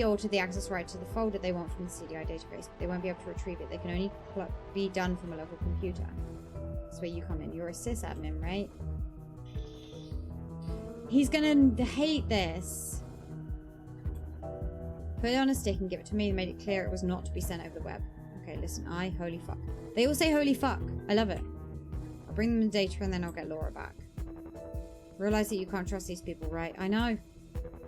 alter the access right to the folder they want from the CDI database, but they won't be able to retrieve it. They can only be done from a local computer. That's where you come in. You're a sysadmin, right? He's gonna hate this. Put it on a stick and give it to me and made it clear it was not to be sent over the web. Okay, listen, holy fuck. They all say holy fuck. I love it. I'll bring them the data and then I'll get Laura back. Realize that you can't trust these people, right? I know.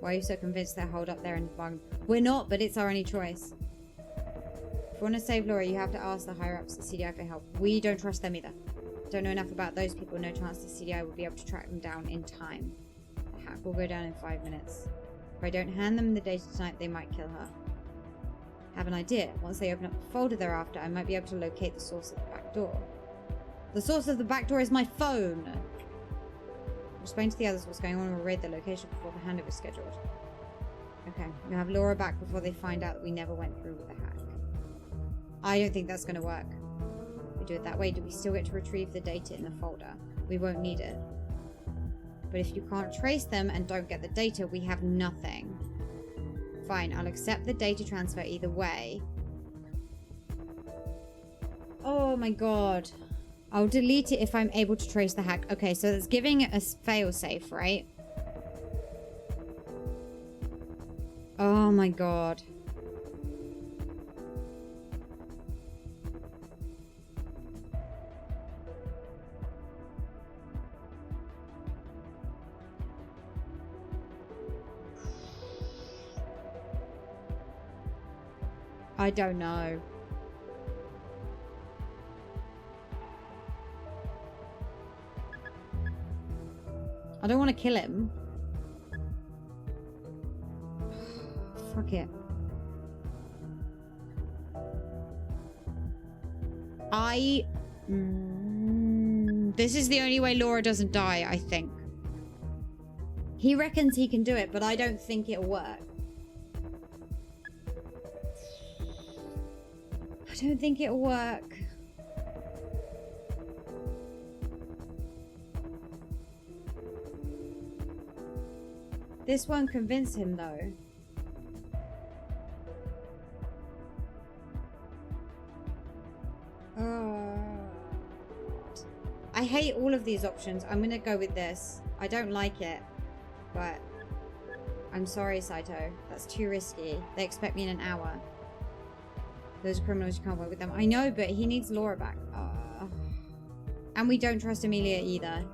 Why are you so convinced they're holed up there in the bung? We're not, but it's our only choice. If you want to save Laura, you have to ask the higher-ups at CDI for help. We don't trust them either. Don't know enough about those people. No chance the CDI will be able to track them down in time. The hack will go down in 5 minutes. If I don't hand them the data tonight, they might kill her. Have an idea. Once they open up the folder thereafter, I might be able to locate the source of the back door. The source of the back door is my phone! Explain to the others what's going on and we'll raid the location before the handover is scheduled. Okay, we'll have Laura back before they find out that we never went through with the hack. I don't think that's going to work. If we do it that way, do we still get to retrieve the data in the folder? We won't need it. But if you can't trace them and don't get the data, we have nothing. Fine, I'll accept the data transfer either way. Oh my god. I'll delete it if I'm able to trace the hack. Okay, so it's giving it a failsafe, right? Oh my god. I don't know. I don't want to kill him. Fuck it. This is the only way Laura doesn't die, I think. He reckons he can do it, but I don't think it'll work. I don't think it'll work. This won't convince him, though. I hate all of these options. I'm gonna go with this. I don't like it, but I'm sorry, Saito. That's too risky. They expect me in an hour. Those are criminals, you can't work with them. I know, but he needs Laura back. And we don't trust Amelia either.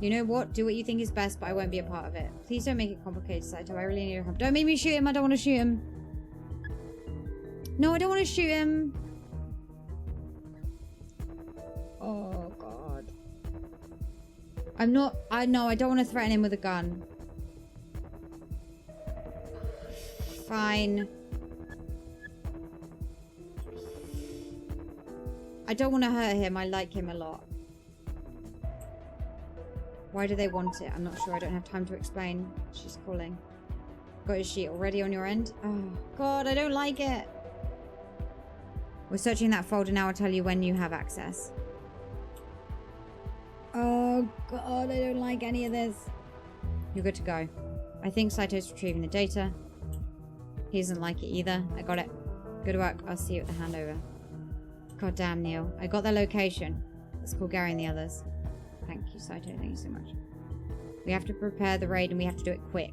You know what? Do what you think is best, but I won't be a part of it. Please don't make it complicated, Saito. I really need your help. Don't make me shoot him. I don't want to shoot him. No, I don't want to shoot him. Oh, God. I don't want to threaten him with a gun. Fine. I don't want to hurt him. I like him a lot. Why do they want it? I'm not sure. I don't have time to explain. She's calling. Got your sheet already on your end? Oh, God, I don't like it. We're searching that folder now. I'll tell you when you have access. Oh, God, I don't like any of this. You're good to go. I think Saito's retrieving the data. He doesn't like it either. I got it. Good work. I'll see you at the handover. God damn, Neil. I got their location. Let's call Gary and the others. Thank you, Saito. Thank you so much. We have to prepare the raid and we have to do it quick.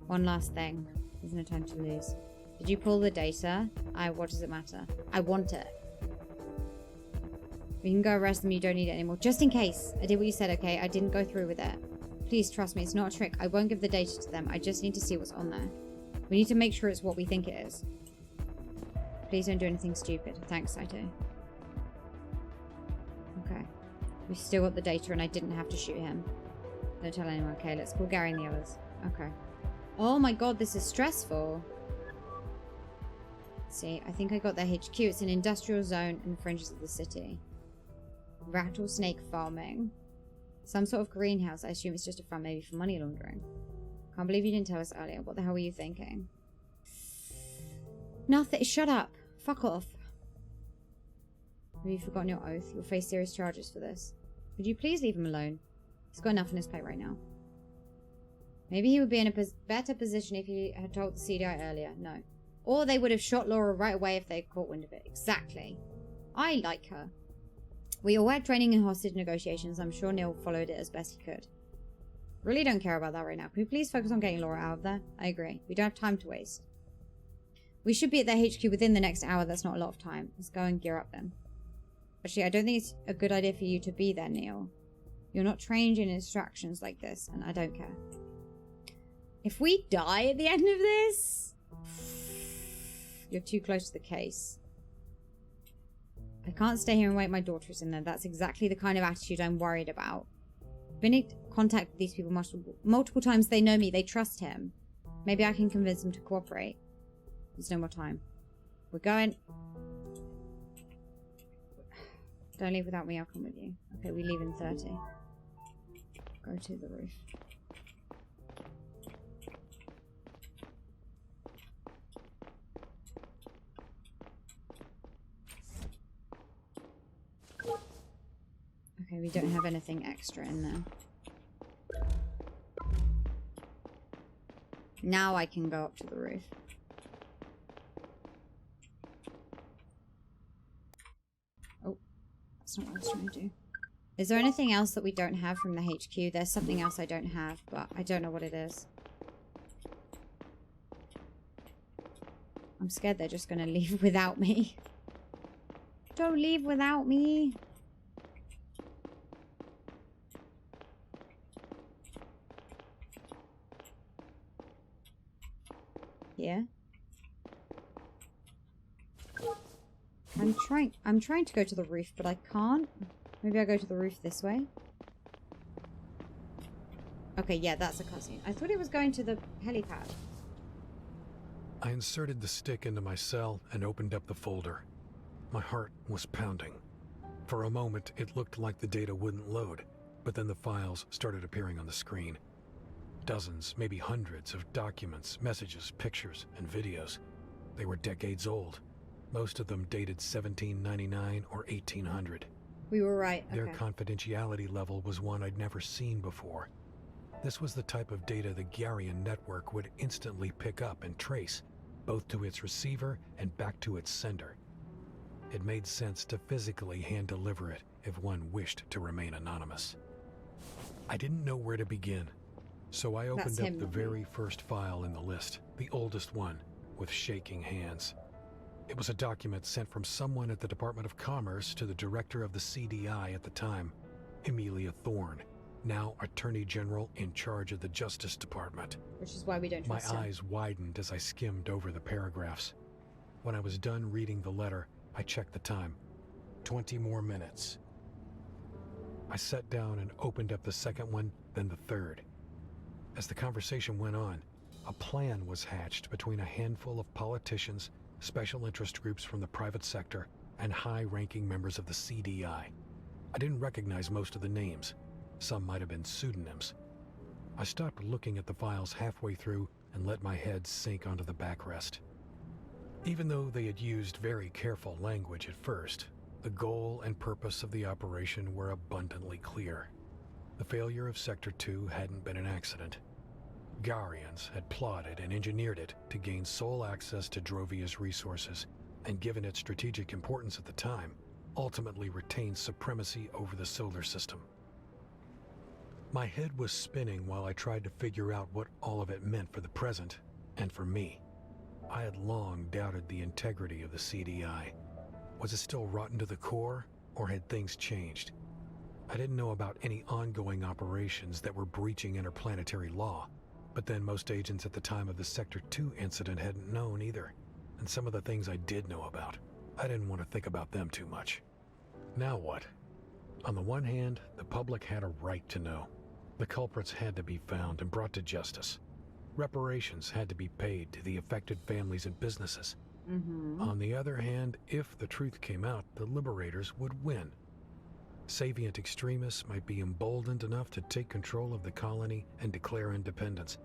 One last thing. There's no time to lose. Did you pull the data? What does it matter? I want it. We can go arrest them. You don't need it anymore. Just in case. I did what you said, okay? I didn't go through with it. Please trust me. It's not a trick. I won't give the data to them. I just need to see what's on there. We need to make sure it's what we think it is. Please don't do anything stupid. Thanks, Saito. Okay. We still got the data and I didn't have to shoot him. Don't tell anyone. Okay, let's call Gary and the others. Okay. Oh my god, this is stressful. Let's see, I think I got their HQ. It's an industrial zone in the fringes of the city. Rattlesnake farming. Some sort of greenhouse. I assume it's just a front, maybe for money laundering. Can't believe you didn't tell us earlier. What the hell were you thinking? Nothing. Shut up. Fuck off. Have you forgotten your oath? You'll face serious charges for this. Would you please leave him alone? He's got enough on his plate right now. Maybe he would be in a better position if he had told the CDI earlier. No. Or they would have shot Laura right away if they caught wind of it. Exactly. I like her. We all had training in hostage negotiations. I'm sure Neil followed it as best he could. Really don't care about that right now. Can we please focus on getting Laura out of there? I agree. We don't have time to waste. We should be at their HQ within the next hour. That's not a lot of time. Let's go and gear up then. Actually, I don't think it's a good idea for you to be there, Neil. You're not trained in instructions like this, and I don't care. If we die at the end of this... You're too close to the case. I can't stay here and wait. My daughter is in there. That's exactly the kind of attitude I'm worried about. I've been in contact with these people multiple times. They know me. They trust him. Maybe I can convince them to cooperate. There's no more time. We're going. Don't leave without me. I'll come with you. Okay, we leave in 30. Go to the roof. Okay, we don't have anything extra in there. Now I can go up to the roof. Oh, that's not what I was trying to do. Is there anything else that we don't have from the HQ? There's something else I don't have, but I don't know what it is. I'm scared they're just gonna leave without me. Don't leave without me. Yeah. I'm trying to go to the roof, but I can't. Maybe I go to the roof this way. Okay, yeah, that's a cutscene. I thought it was going to the helipad. I inserted the stick into my cell and opened up the folder. My heart was pounding. For a moment, it looked like the data wouldn't load, but then the files started appearing on the screen. Dozens, maybe hundreds of documents, messages, pictures, and videos. They were decades old. Most of them dated 1799 or 1800. We were right. Their confidentiality level was one I'd never seen before. This was the type of data the Garian network would instantly pick up and trace, both to its receiver and back to its sender. It made sense to physically hand-deliver it if one wished to remain anonymous. I didn't know where to begin. So I opened up the very first file in the list, the oldest one, with shaking hands. It was a document sent from someone at the Department of Commerce to the director of the CDI at the time, Amelia Thorne, now Attorney General in charge of the Justice Department. Which is why we don't trust her. My eyes widened as I skimmed over the paragraphs. When I was done reading the letter, I checked the time. 20 more minutes. I sat down and opened up the second one, then the third. As the conversation went on, a plan was hatched between a handful of politicians, special interest groups from the private sector, and high-ranking members of the CDI. I didn't recognize most of the names. Some might have been pseudonyms. I stopped looking at the files halfway through and let my head sink onto the backrest. Even though they had used very careful language at first, the goal and purpose of the operation were abundantly clear. The failure of Sector 2 hadn't been an accident. Garians had plotted and engineered it to gain sole access to Drovia's resources, and given its strategic importance at the time, ultimately retained supremacy over the solar system. My head was spinning while I tried to figure out what all of it meant for the present, and for me. I had long doubted the integrity of the CDI. Was it still rotten to the core, or had things changed? I didn't know about any ongoing operations that were breaching interplanetary law, but then most agents at the time of the Sector 2 incident hadn't known either, and some of the things I did know about, I didn't want to think about them too much. Now what? On the one hand, the public had a right to know. The culprits had to be found and brought to justice. Reparations had to be paid to the affected families and businesses. On the other hand, if the truth came out, the liberators would win. Savient extremists might be emboldened enough to take control of the colony and declare independence.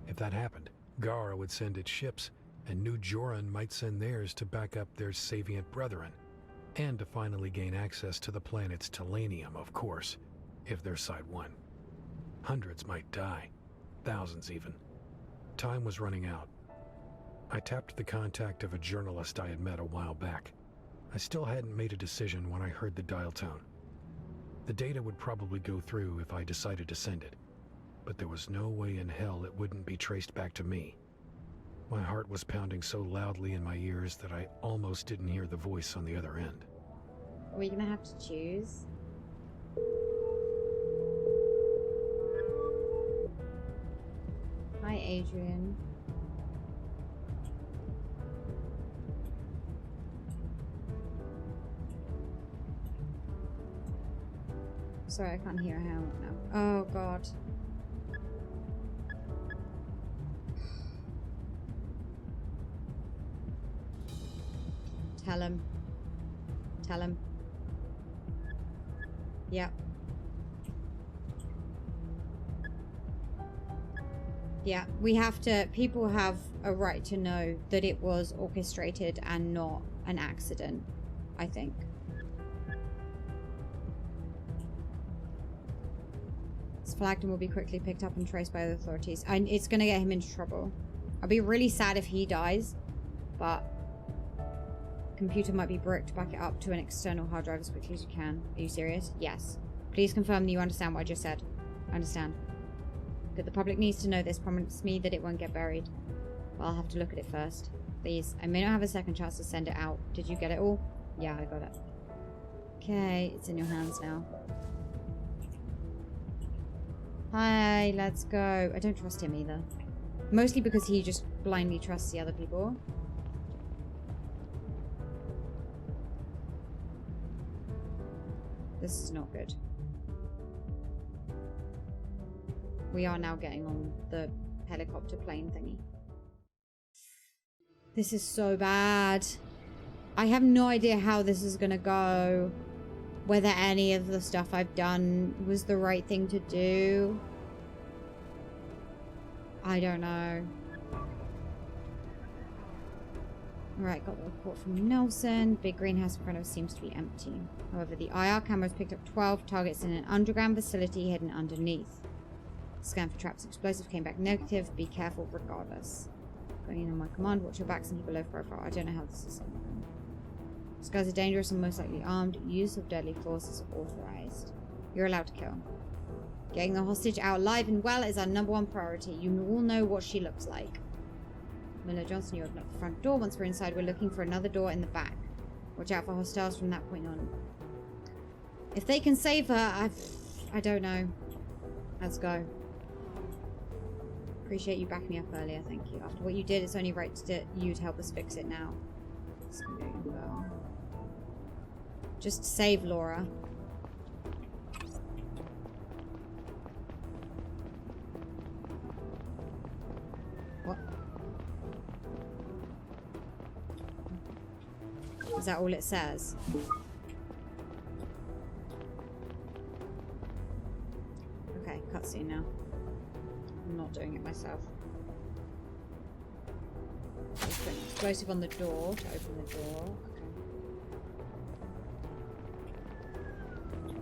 If that happened, Gara would send its ships, and New Joran might send theirs to back up their Savient brethren, and to finally gain access to the planet's Telenium, of course, if their side won. Hundreds might die. thousands even. Time was running out. I tapped the contact of a journalist I had met a while back. I still hadn't made a decision when I heard the dial tone. The data would probably go through if I decided to send it, but there was no way in hell it wouldn't be traced back to me. My heart was pounding so loudly in my ears that I almost didn't hear the voice on the other end. Are we gonna have to choose? Hi, Adrian. Sorry, I can't hear a helmet now. Oh, God. Tell him. Tell him. Yep. Yeah, we have to... People have a right to know that it was orchestrated and not an accident, I think. It's flagged and will be quickly picked up and traced by the authorities. It's going to get him into trouble. I'll be really sad if he dies, but... Computer might be bricked. Back it up to an external hard drive as quickly as you can. Are you serious? Yes. Please confirm that you understand what I just said. I understand. Good. The public needs to know this. Promise me that it won't get buried. Well, I'll have to look at it first. Please. I may not have a second chance to send it out. Did you get it all? Yeah, I got it. Okay, it's in your hands now. Hi, let's go. I don't trust him either. Mostly because he just blindly trusts the other people. This is not good. We are now getting on the helicopter plane thingy. This is so bad. I have no idea how this is gonna go. Whether any of the stuff I've done was the right thing to do. I don't know. Alright, got the report from Nelson. Big greenhouse in front of us seems to be empty. However, the IR cameras picked up 12 targets in an underground facility hidden underneath. Scan for traps and explosives came back negative. Be careful regardless. Going in on my command, watch your backs and keep a low profile. I don't know how this is going to go. These guys are dangerous and most likely armed. Use of deadly force is authorized. You're allowed to kill. Getting the hostage out alive and well is our #1 priority. You all know what she looks like. Miller Johnson, you open up the front door. Once we're inside, we're looking for another door in the back. Watch out for hostiles from that point on. If they can save her, I don't know. Let's go. Appreciate you backing me up earlier, thank you. After what you did, it's only right to you to help us fix it now. It's gonna go. Just save Laura. What? Is that all it says? Okay, cutscene now. I'm not doing it myself. Let's put an explosive on the door to open the door. Okay.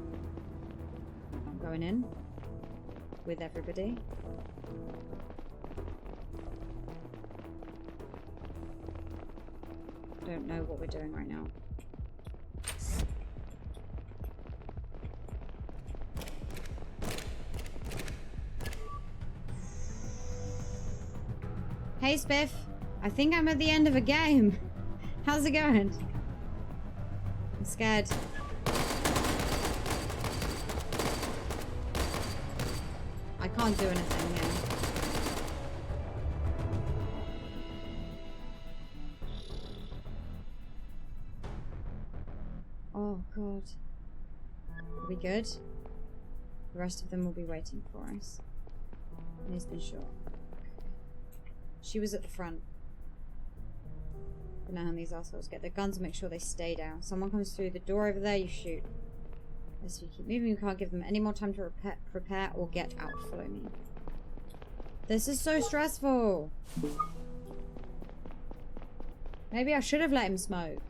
I'm going in with everybody. Don't know what we're doing right now. Hey Spiff, I think I'm at the end of a game. How's it going? I'm scared. I can't do anything here. Oh god. Are we good? The rest of them will be waiting for us. And he's been shot. She was at the front. But now these assholes get their guns and make sure they stay down. Someone comes through the door over there, you shoot. As you keep moving, you can't give them any more time to prepare or get out. Follow me. This is so stressful. Maybe I should have let him smoke.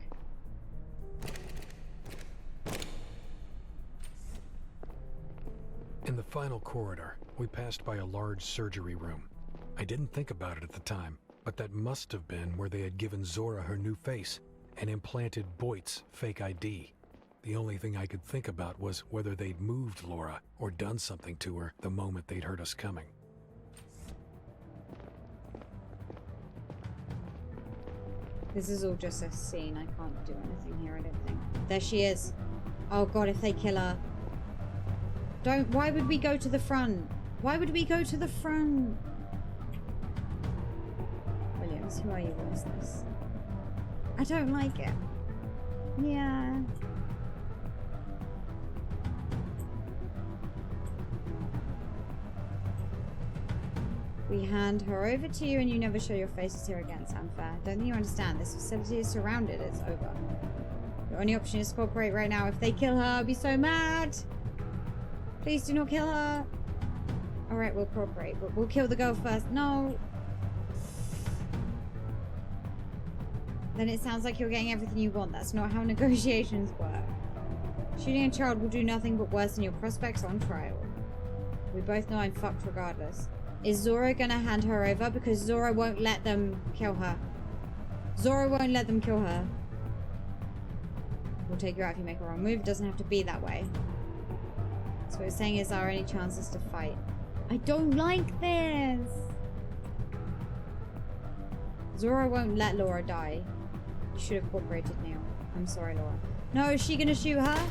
In the final corridor, We passed by a large surgery room. I didn't think about it at the time, but that must have been where they had given Zora her new face and implanted Boyd's fake ID. The only thing I could think about was whether they'd moved Laura or done something to her the moment they'd heard us coming. This is all just a scene. I can't do anything here, I don't think. There she is. Oh god, if they kill her. Don't. Why would we go to the front? Why would we go to the front? Williams, who are you? What is this? I don't like it. Yeah. We hand her over to you and you never show your faces here again. It's unfair. Don't think you understand. This facility is surrounded. It's over. Your only option is to cooperate right now. If they kill her, I'll be so mad. Please do not kill her. Alright, we'll cooperate. But we'll kill the girl first. No. Then it sounds like you're getting everything you want. That's not how negotiations work. Shooting a child will do nothing but worsen your prospects on trial. We both know I'm fucked regardless. Is Zora gonna hand her over? Because Zora won't let them kill her. Zora won't let them kill her. We'll take you out if you make a wrong move. It doesn't have to be that way. So what we're saying is our only chance is to fight. I don't like this. Zora won't let Laura die. You should have cooperated, Neil. I'm sorry, Laura. No, is she gonna shoot her?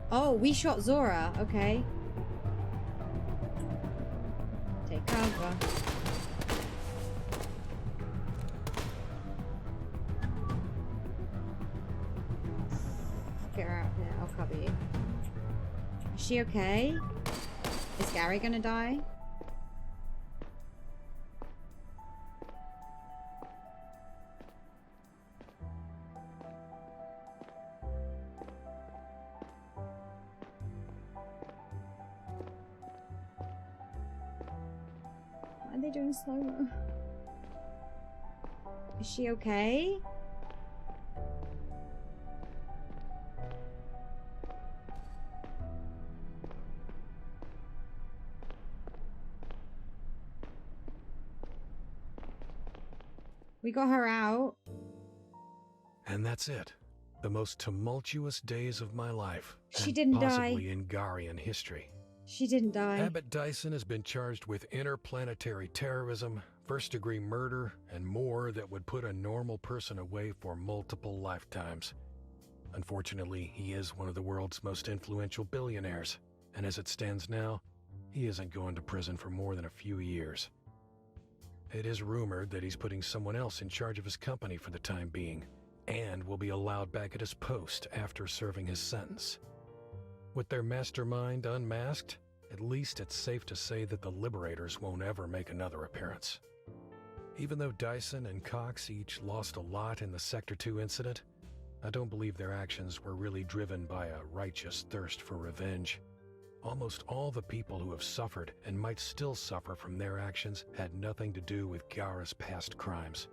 Oh, we shot Zora. Okay. Take cover. Get her out here. I'll cover you. Is she okay? Is Gary gonna die? Why are they doing slow-mo? Is she okay? We got her out. And that's it. The most tumultuous days of my life. She and didn't die. possibly in Garian history. She didn't die. Abbott Dyson has been charged with interplanetary terrorism, first-degree murder, and more that would put a normal person away for multiple lifetimes. Unfortunately, he is one of the world's most influential billionaires, and as it stands now, he isn't going to prison for more than a few years. It is rumored that he's putting someone else in charge of his company for the time being, and will be allowed back at his post after serving his sentence. With their mastermind unmasked, at least it's safe to say that the Liberators won't ever make another appearance. Even though Dyson and Cox each lost a lot in the Sector 2 incident, I don't believe their actions were really driven by a righteous thirst for revenge. Almost all the people who have suffered and might still suffer from their actions had nothing to do with Gara's past crimes.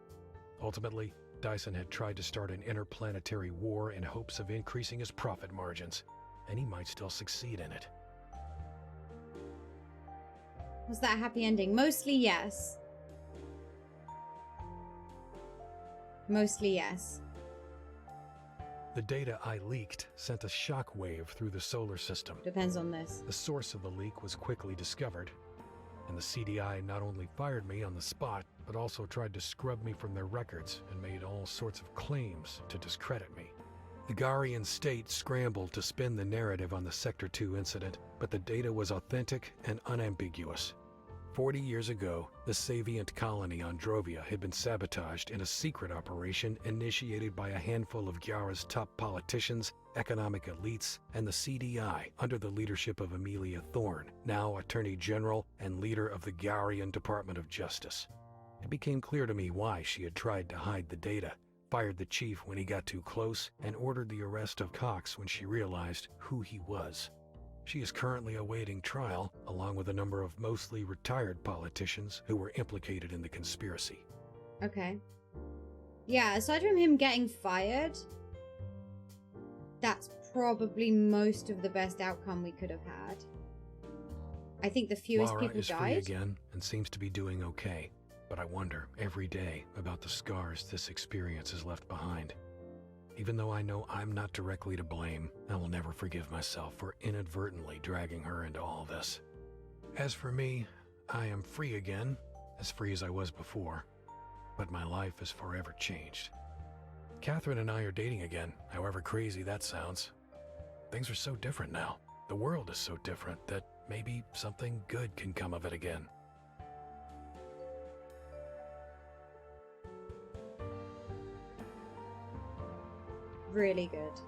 Ultimately, Dyson had tried to start an interplanetary war in hopes of increasing his profit margins, and he might still succeed in it. Was that a happy ending? Mostly yes. Mostly yes. The data I leaked sent a shockwave through the solar system. Depends on this. The source of the leak was quickly discovered, and the CDI not only fired me on the spot, but also tried to scrub me from their records and made all sorts of claims to discredit me. The Garian state scrambled to spin the narrative on the Sector 2 incident, but the data was authentic and unambiguous. 40 years ago, the Savient colony on Drovia had been sabotaged in a secret operation initiated by a handful of Gyara's top politicians, economic elites, and the CDI under the leadership of Amelia Thorne, now Attorney General and leader of the Garian Department of Justice. It became clear to me why she had tried to hide the data, fired the chief when he got too close, and ordered the arrest of Cox when she realized who he was. She is currently awaiting trial, along with a number of mostly retired politicians who were implicated in the conspiracy. Okay. Yeah, aside from him getting fired, that's probably most of the best outcome we could have had. I think the fewest Laura people is free died. again and seems to be doing okay, but I wonder every day about the scars this experience has left behind. Even though I know I'm not directly to blame, I will never forgive myself for inadvertently dragging her into all this. As for me, I am free again, as free as I was before, but my life is forever changed. Catherine and I are dating again, however crazy that sounds. Things are so different now. The world is so different that maybe something good can come of it again. Really good.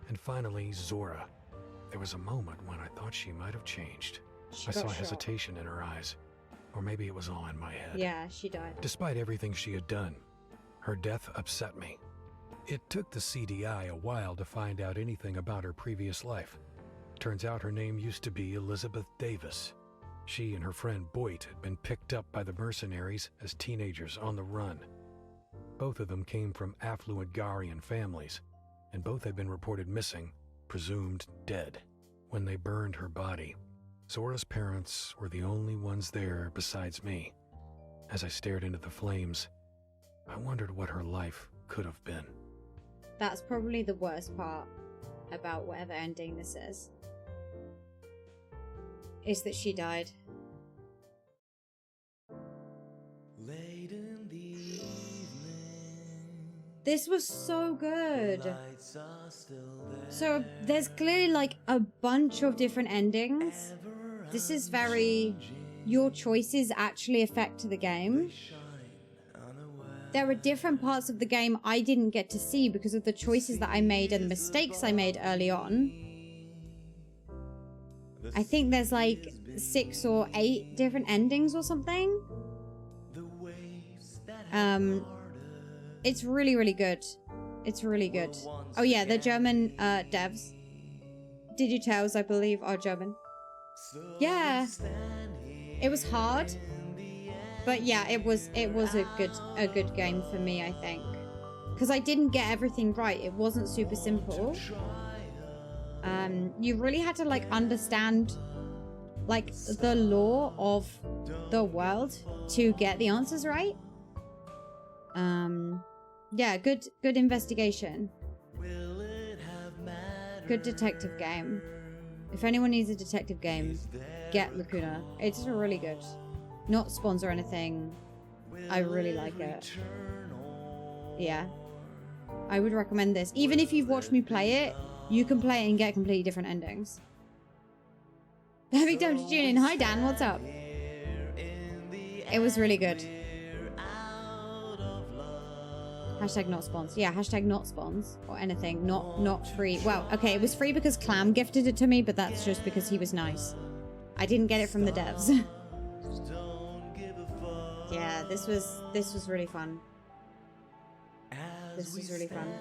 And finally, Zora. There was a moment when I thought she might have changed. She I got saw shot. hesitation in her eyes. Or maybe it was all in my head. Yeah, she died. Despite everything she had done, her death upset me. It took the CDI a while to find out anything about her previous life. Turns out her name used to be Elizabeth Davis. She and her friend Boyd had been picked up by the mercenaries as teenagers on the run. Both of them came from affluent Garian families, and both had been reported missing, presumed dead. When they burned her body, Zora's parents were the only ones there besides me. As I stared into the flames, I wondered what her life could have been. That's probably the worst part about whatever ending this is that she died. Late in the evening, This was so good. lights are still there. So there's clearly like a bunch of different endings. Ever This is very... Your choices actually affect the game. shine unaware. There are different parts of the game I didn't get to see because of the choices that I made and the mistakes I made early on. I think there's like 6 or 8 different endings or something. The waves that It's really, really good. It's really good. Oh yeah, the German devs. Digitales, I believe, are German. Yeah. It was hard. But yeah, it was a good game for me, I think. Because I didn't get everything right. It wasn't super simple. You really had to like understand like the lore of the world to get the answers right. Yeah, good investigation. Good detective game. If anyone needs a detective game, get Lacuna. It's really good. Not sponsor or anything. I really like it. Yeah. I would recommend this. Even if you've watched me play it, you can play it and get completely different endings. Big time to tune in. Hi Dan, what's up? It was really good. Hashtag not spons. Yeah, hashtag not spons or anything. Not free. Well, okay, it was free because Clam gifted it to me, but that's just because he was nice. I didn't get it from the devs. Yeah, this was really fun. This was really fun.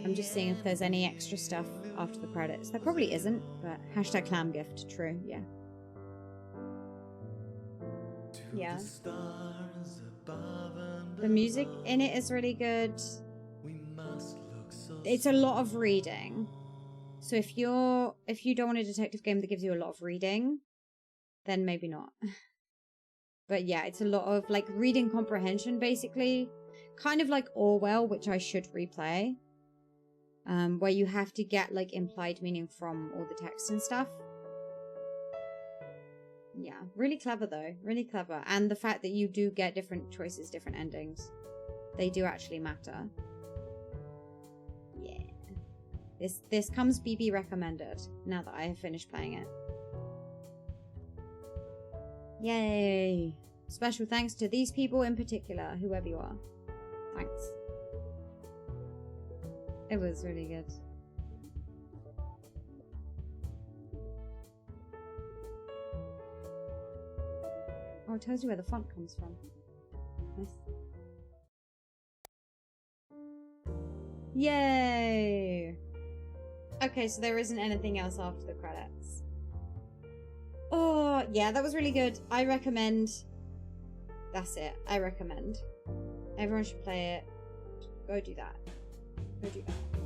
I'm just seeing if there's any extra stuff after the credits. There probably isn't, but hashtag Clam gift. True, yeah. Yeah. The music in it is really good. It's a lot of reading. So if you don't want a detective game that gives you a lot of reading, then maybe not. But yeah, it's a lot of like reading comprehension basically. Kind of like Orwell, which I should replay. Where you have to get like implied meaning from all the text and stuff. Yeah, really clever though, really clever. And the fact that you do get different choices, different endings, they do actually matter. Yeah. This comes BB recommended now that I have finished playing it. Yay. Special thanks to these people in particular, whoever you are. Thanks. It was really good. Oh, it tells you where the font comes from. Nice. Yay! Okay, so there isn't anything else after the credits. Oh, yeah, that was really good. I recommend. That's it. I recommend. Everyone should play it. Go do that. Go do that.